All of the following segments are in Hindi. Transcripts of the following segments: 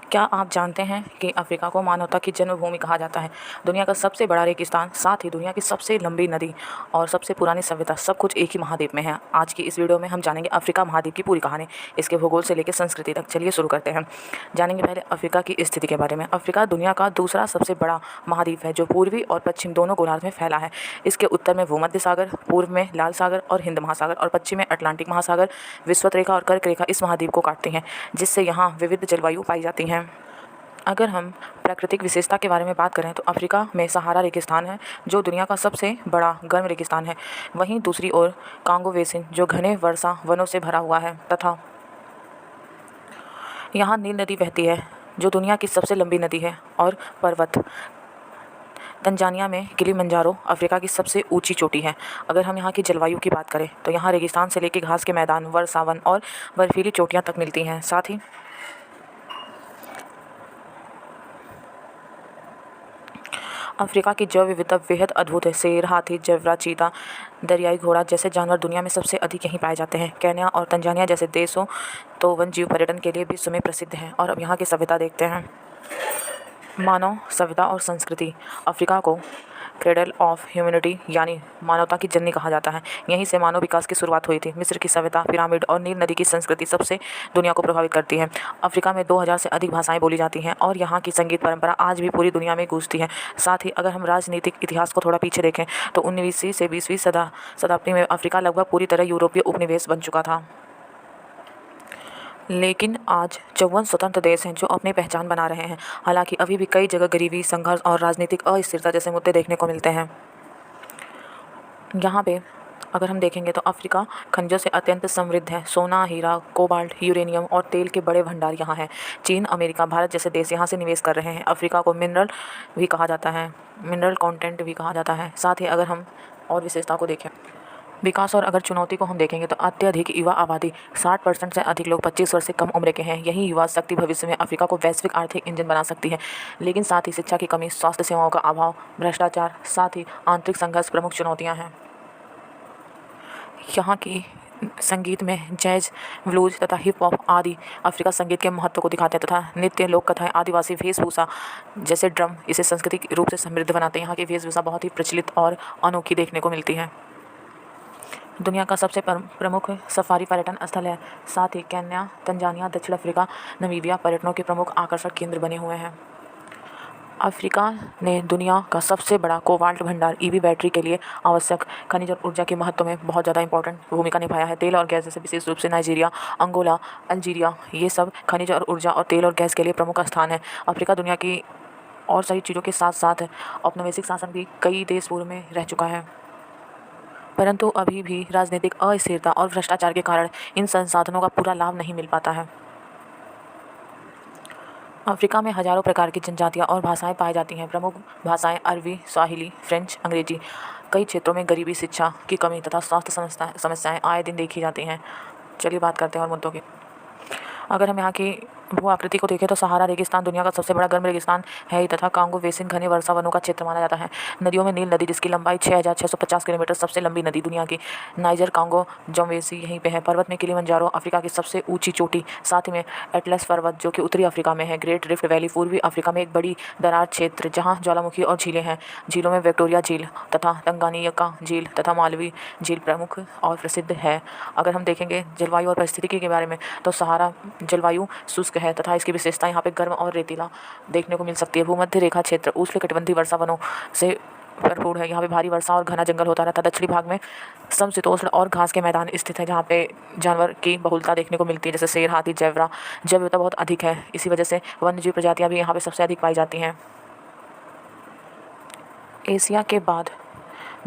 क्या आप जानते हैं कि अफ्रीका को मानवता की जन्मभूमि कहा जाता है? दुनिया का सबसे बड़ा रेगिस्तान, साथ ही दुनिया की सबसे लंबी नदी और सबसे पुरानी सभ्यता, सब कुछ एक ही महाद्वीप में है। आज की इस वीडियो में हम जानेंगे अफ्रीका महाद्वीप की पूरी कहानी, इसके भूगोल से लेकर संस्कृति तक। चलिए शुरू करते हैं। जानेंगे पहले अफ्रीका की स्थिति के बारे में। अफ्रीका दुनिया का दूसरा सबसे बड़ा महाद्वीप है जो पूर्वी और पश्चिम दोनों गोलार्ध में फैला है। इसके उत्तर में भूमध्य सागर, पूर्व में लाल सागर और हिंद महासागर और पश्चिम में अटलांटिक महासागर, विषुवत रेखा और कर्क रेखा इस महाद्वीप को काटती हैं, जिससे यहाँ विविध जलवायु पाई जाती हैं। अगर हम प्राकृतिक विशेषता के बारे में बात करें तो अफ्रीका में सहारा रेगिस्तान है जो दुनिया का सबसे बड़ा गर्म रेगिस्तान है। वहीं दूसरी ओर कांगो बेसिन जो घने वर्षा वनों से भरा हुआ है तथा यहाँ नील नदी बहती है जो दुनिया की सबसे लंबी नदी है। और पर्वत तंजानिया में किलिमंजारो अफ्रीका की सबसे ऊंची चोटी है। अगर हम यहाँ की जलवायु की बात करें तो यहाँ रेगिस्तान से लेकर घास के मैदान, वर्षा वन और बर्फीली चोटियाँ तक मिलती हैं। साथ ही अफ्रीका की जैव विविधता बेहद अद्भुत है। शेर, हाथी, जेब्रा, चीता, दरियाई घोड़ा जैसे जानवर दुनिया में सबसे अधिक यहीं पाए जाते हैं। केन्या और तंजानिया जैसे देशों तो वन्यजीव पर्यटन के लिए विश्व में प्रसिद्ध हैं। और अब यहाँ की सभ्यता देखते हैं। मानव सभ्यता और संस्कृति। अफ्रीका को क्रेडल ऑफ ह्यूमैनिटी यानी मानवता की जननी कहा जाता है। यहीं से मानव विकास की शुरुआत हुई थी। मिस्र की सभ्यता, पिरामिड और नील नदी की संस्कृति सबसे दुनिया को प्रभावित करती है। अफ्रीका में 2000 से अधिक भाषाएं बोली जाती हैं और यहाँ की संगीत परंपरा आज भी पूरी दुनिया में गूंजती है। साथ ही अगर हम राजनीतिक इतिहास को थोड़ा पीछे देखें तो 19वीं से 20वीं शताब्दी में अफ्रीका लगभग पूरी तरह यूरोपीय उपनिवेश बन चुका था। लेकिन आज 54 स्वतंत्र देश हैं जो अपनी पहचान बना रहे हैं। हालांकि अभी भी कई जगह गरीबी, संघर्ष और राजनीतिक अस्थिरता जैसे मुद्दे देखने को मिलते हैं। यहाँ पे अगर हम देखेंगे तो अफ्रीका खनिजों से अत्यंत समृद्ध है। सोना, हीरा, कोबाल्ट, यूरेनियम और तेल के बड़े भंडार यहाँ हैं। चीन, अमेरिका, भारत जैसे देश यहाँ से निवेश कर रहे हैं। अफ्रीका को मिनरल भी कहा जाता है, मिनरल कॉन्टेंट भी कहा जाता है। साथ ही अगर हम और विशेषता को देखें, विकास और अगर चुनौती को हम देखेंगे तो अत्यधिक युवा आबादी, 60% से अधिक लोग 25 वर्ष से कम उम्र के हैं। यही युवा शक्ति भविष्य में अफ्रीका को वैश्विक आर्थिक इंजन बना सकती है। लेकिन साथ ही शिक्षा की कमी, स्वास्थ्य सेवाओं का अभाव, भ्रष्टाचार, साथ ही आंतरिक संघर्ष प्रमुख चुनौतियां हैं। यहाँ की संगीत में जैज, ब्लूज तथा हिप हॉप आदि अफ्रीका संगीत के महत्व को दिखाते हैं तथा नृत्य, लोक कथाएं, आदिवासी वेशभूषा जैसे ड्रम इसे सांस्कृतिक रूप से समृद्ध बनाते हैं। यहाँ की वेशभूषा बहुत ही प्रचलित और अनोखी देखने को मिलती है। दुनिया का सबसे प्रमुख सफारी पर्यटन स्थल है। साथ ही केन्या, तंजानिया, दक्षिण अफ्रीका, नमीबिया पर्यटनों के प्रमुख आकर्षक केंद्र बने हुए हैं। अफ्रीका ने दुनिया का सबसे बड़ा कोबाल्ट भंडार, ईवी बैटरी के लिए आवश्यक खनिज और ऊर्जा के महत्व में बहुत ज़्यादा इंपॉर्टेंट भूमिका निभाया है। तेल और गैस जैसे विशेष रूप से नाइजीरिया, अंगोला, अल्जीरिया, ये सब खनिज और ऊर्जा और तेल और गैस के लिए प्रमुख स्थान है। अफ्रीका दुनिया की और सही चीज़ों के साथ साथ औपनिवेशिक शासन भी कई देश पूर्व में रह चुका है, परंतु अभी भी राजनीतिक अस्थिरता और भ्रष्टाचार के कारण इन संसाधनों का पूरा लाभ नहीं मिल पाता है। अफ्रीका में हजारों प्रकार की जनजातियां और भाषाएं पाई जाती हैं। प्रमुख भाषाएं अरबी, स्वाहिली, फ्रेंच, अंग्रेजी। कई क्षेत्रों में गरीबी, शिक्षा की कमी तथा स्वास्थ्य समस्याएं आए दिन देखी जाती हैं। चलिए बात करते हैं और मुद्दों की। अगर हम यहाँ की भू आकृति को देखें तो सहारा रेगिस्तान दुनिया का सबसे बड़ा गर्म रेगिस्तान है ही तथा कांगो बेसिन घने वर्षा वनों का क्षेत्र माना जाता है। नदियों में नील नदी जिसकी लंबाई 6650 किलोमीटर, सबसे लंबी नदी दुनिया की। नाइजर, कांगो, जम्बेसी यहीं पे है। पर्वत में किलिमंजारो अफ्रीका की सबसे ऊंची चोटी, साथ ही में एटलस पर्वत जो कि उत्तरी अफ्रीका में है। ग्रेट रिफ्ट वैली पूर्वी अफ्रीका में एक बड़ी दरार क्षेत्र जहाँ ज्वालामुखी और झीलें हैं। झीलों में विक्टोरिया झील तथा तंगानिका झील तथा मालवी झील प्रमुख और प्रसिद्ध है। अगर हम देखेंगे जलवायु और परिस्थितिकी के बारे में तो सहारा जलवायु शुष्क है तथा इसकी विशेषता यहाँ पे गर्म और रेतीला देखने को मिल सकती है। भूमध्य रेखा क्षेत्र उष्णकटिबंधीय वर्षा वनों से भरपूर है। यहाँ पे भारी वर्षा और घना जंगल होता रहता है। दक्षिणी भाग में समशीतोष्ण और घास के मैदान स्थित है जहाँ पे जानवर की बहुलता देखने को मिलती है जैसे शेर, हाथी, जेब्रा। जैव विविधता बहुत अधिक है, इसी वजह से वन्यजीव प्रजातियाँ भी यहाँ पे सबसे अधिक पाई जाती हैं। एशिया के बाद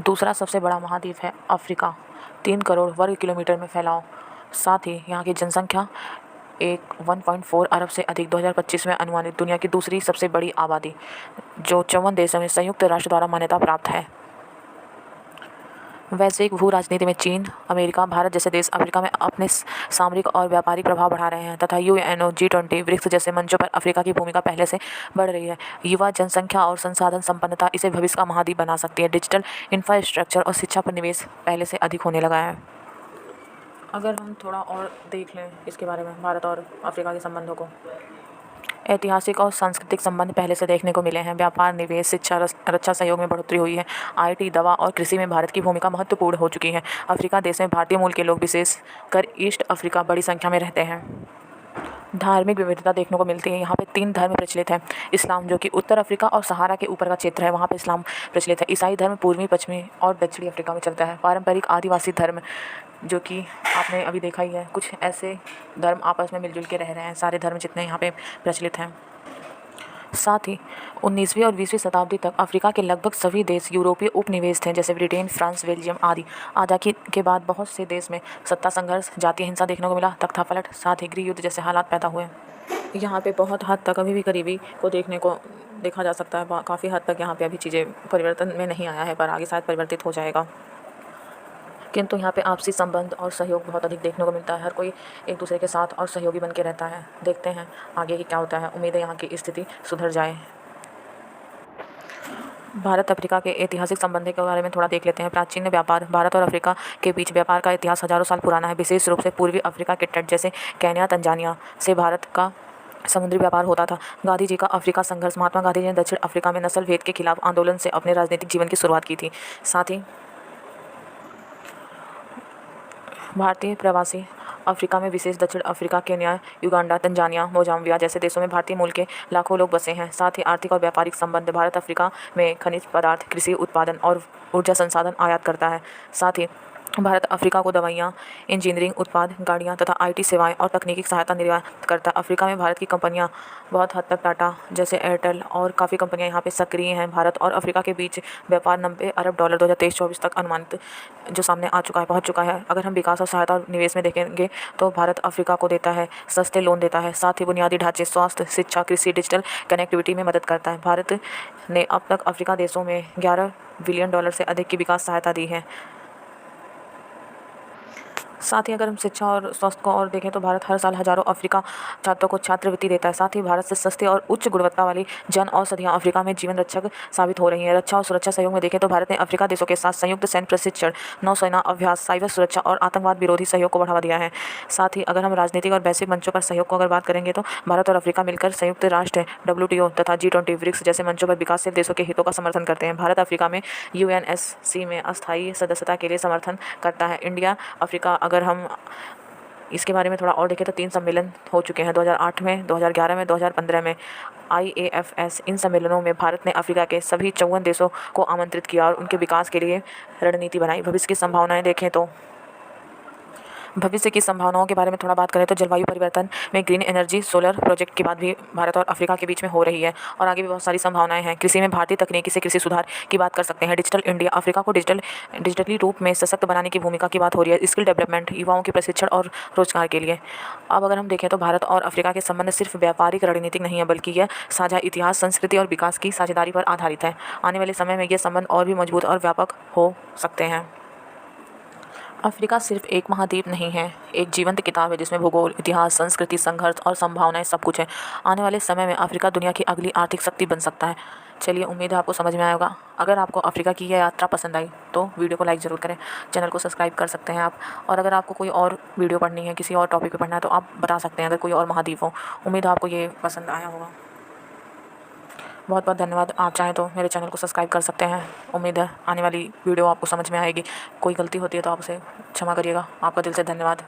दूसरा सबसे बड़ा महाद्वीप है अफ्रीका, 3 करोड़ वर्ग किलोमीटर में फैलाव। साथ ही यहाँ की जनसंख्या 1.4 अरब से अधिक 2025 में अनुमानित। दुनिया की दूसरी सबसे बड़ी आबादी जो 54 देशों में संयुक्त राष्ट्र द्वारा मान्यता प्राप्त है। वैश्विक भू राजनीति में चीन, अमेरिका, भारत जैसे देश अफ्रीका में अपने सामरिक और व्यापारिक प्रभाव बढ़ा रहे हैं तथा यूएनओ, G20, ब्रिक्स जैसे मंचों पर अफ्रीका की भूमिका पहले से बढ़ रही है। युवा जनसंख्या और संसाधन संपन्नता इसे भविष्य का महाद्वीप बना सकती है। डिजिटल इंफ्रास्ट्रक्चर और शिक्षा पर निवेश पहले से अधिक होने लगा है। अगर हम थोड़ा और देख लें इसके बारे में, भारत और अफ्रीका के संबंधों को, ऐतिहासिक और सांस्कृतिक संबंध पहले से देखने को मिले हैं। व्यापार, निवेश, शिक्षा, रक्षा सहयोग में बढ़ोतरी हुई है। आईटी, दवा और कृषि में भारत की भूमिका महत्वपूर्ण हो चुकी है। अफ्रीका देश में भारतीय मूल के लोग, विशेषकर ईस्ट अफ्रीका, बड़ी संख्या में रहते हैं। धार्मिक विविधता देखने को मिलती है। यहाँ पे 3 धर्म प्रचलित हैं। इस्लाम, जो कि उत्तर अफ्रीका और सहारा के ऊपर का क्षेत्र है, वहाँ पे इस्लाम प्रचलित है। ईसाई धर्म पूर्वी, पश्चिमी और दक्षिणी अफ्रीका में चलता है। पारंपरिक आदिवासी धर्म, जो कि आपने अभी देखा ही है, कुछ ऐसे धर्म आपस में मिलजुल के रह रहे हैं, सारे धर्म जितने यहाँ पे प्रचलित हैं। साथ ही 19वीं और 20वीं शताब्दी तक अफ्रीका के लगभग सभी देश यूरोपीय उपनिवेश थे, जैसे ब्रिटेन, फ्रांस, बेल्जियम आदि। आज़ादी के बाद बहुत से देश में सत्ता संघर्ष, जातीय हिंसा देखने को मिला, तख्तापलट, साथ ही गृह युद्ध जैसे हालात पैदा हुए। यहाँ पे बहुत हद तक अभी भी गरीबी को देखा जा सकता है। काफ़ी हद तक यहाँ पे अभी चीज़ें परिवर्तन में नहीं आया है, पर आगे शायद परिवर्तित हो जाएगा। किंतु यहाँ पे आपसी संबंध और सहयोग बहुत अधिक देखने को मिलता है। हर कोई एक दूसरे के साथ और सहयोगी बन के रहता है। देखते हैं आगे की क्या होता है। उम्मीद है यहाँ की स्थिति सुधर जाए। भारत अफ्रीका के ऐतिहासिक संबंध के बारे में थोड़ा देख लेते हैं। प्राचीन व्यापार, भारत और अफ्रीका के बीच व्यापार का इतिहास हजारों साल पुराना है। विशेष रूप से पूर्वी अफ्रीका के तट जैसे केन्या, तंजानिया से भारत का समुद्री व्यापार होता था। गांधी जी का अफ्रीका संघर्ष, महात्मा गांधी जी ने दक्षिण अफ्रीका में नस्ल भेद के खिलाफ आंदोलन से अपने राजनीतिक जीवन की शुरुआत की थी। साथ ही भारतीय प्रवासी अफ्रीका में, विशेष दक्षिण अफ्रीका, केन्या, युगांडा, तंजानिया, मोजाम्बिया जैसे देशों में भारतीय मूल के लाखों लोग बसे हैं। साथ ही आर्थिक और व्यापारिक संबंध, भारत अफ्रीका में खनिज पदार्थ, कृषि उत्पादन और ऊर्जा संसाधन आयात करता है। साथ ही भारत अफ्रीका को दवाइयाँ, इंजीनियरिंग उत्पाद, गाड़ियाँ तथा आईटी सेवाएं और तकनीकी सहायता निर्यात करता है। अफ्रीका में भारत की कंपनियां बहुत हद तक, टाटा जैसे, एयरटेल और काफ़ी कंपनियां यहाँ पे सक्रिय हैं। भारत और अफ्रीका के बीच व्यापार $90 अरब 2023-24 तक अनुमानित जो सामने आ चुका है, पहुँच चुका है। अगर हम विकास और सहायता और निवेश में देखेंगे तो भारत अफ्रीका को देता है, सस्ते लोन देता है। साथ ही बुनियादी ढांचे, स्वास्थ्य, शिक्षा, कृषि, डिजिटल कनेक्टिविटी में मदद करता है। भारत ने अब तक अफ्रीका देशों में $11 बिलियन से अधिक की विकास सहायता दी है। साथ ही अगर हम शिक्षा और स्वास्थ्य को और देखें तो भारत हर साल हजारों अफ्रीका छात्रों को छात्रवृत्ति देता है। साथ ही भारत से सस्ते और उच्च गुणवत्ता वाली जन औषधियाँ अफ्रीका में जीवन रक्षक साबित हो रही हैं। रक्षा और सुरक्षा सहयोग में देखें तो भारत ने अफ्रीका देशों के साथ संयुक्त सैन्य प्रशिक्षण, नौसेना अभ्यास, साइबर सुरक्षा और आतंकवाद विरोधी सहयोग को बढ़ावा दिया है। साथ ही अगर हम राजनीतिक और वैश्विक मंचों पर सहयोग को अगर बात करेंगे तो भारत और अफ्रीका मिलकर संयुक्त राष्ट्र, WTO तथा G20, ब्रिक्स जैसे मंचों पर विकासशील देशों के हितों का समर्थन करते हैं। भारत अफ्रीका में UNSC में अस्थायी सदस्यता के लिए समर्थन करता है। इंडिया अफ्रीका, अगर हम इसके बारे में थोड़ा और देखें तो 3 सम्मेलन हो चुके हैं, 2008 में, 2011 में, 2015 में। IAFS, इन सम्मेलनों में भारत ने अफ्रीका के सभी 54 देशों को आमंत्रित किया और उनके विकास के लिए रणनीति बनाई। भविष्य की संभावनाएं देखें तो भविष्य की संभावनाओं के बारे में थोड़ा बात करें तो जलवायु परिवर्तन में ग्रीन एनर्जी, सोलर प्रोजेक्ट की बात भी भारत और अफ्रीका के बीच में हो रही है और आगे भी बहुत सारी संभावनाएं हैं। कृषि में भारतीय तकनीकी से कृषि सुधार की बात कर सकते हैं। डिजिटल इंडिया, अफ्रीका को डिजिटली रूप में सशक्त बनाने की भूमिका की बात हो रही है। स्किल डेवलपमेंट, युवाओं के प्रशिक्षण और रोजगार के लिए। अब अगर हम देखें तो भारत और अफ्रीका के संबंध सिर्फ व्यापारिक रणनीतिक नहीं है, बल्कि यह साझा इतिहास, संस्कृति और विकास की साझेदारी पर आधारित है। आने वाले समय में ये संबंध और भी मजबूत और व्यापक हो सकते हैं। अफ्रीका सिर्फ एक महाद्वीप नहीं है, एक जीवंत किताब है जिसमें भूगोल, इतिहास, संस्कृति, संघर्ष और संभावनाएं सब कुछ है। आने वाले समय में अफ्रीका दुनिया की अगली आर्थिक शक्ति बन सकता है। चलिए, उम्मीद है आपको समझ में आया होगा। अगर आपको अफ्रीका की यह यात्रा पसंद आई तो वीडियो को लाइक ज़रूर करें, चैनल को सब्सक्राइब कर सकते हैं आप। और अगर आपको कोई और वीडियो पढ़नी है, किसी और टॉपिक पर पढ़ना है तो आप बता सकते हैं, अगर कोई और महाद्वीप हो। उम्मीद है आपको ये पसंद आया होगा। बहुत बहुत धन्यवाद। आप चाहें तो मेरे चैनल को सब्सक्राइब कर सकते हैं। उम्मीद है आने वाली वीडियो आपको समझ में आएगी। कोई गलती होती है तो आप उसे क्षमा करिएगा। आपका दिल से धन्यवाद।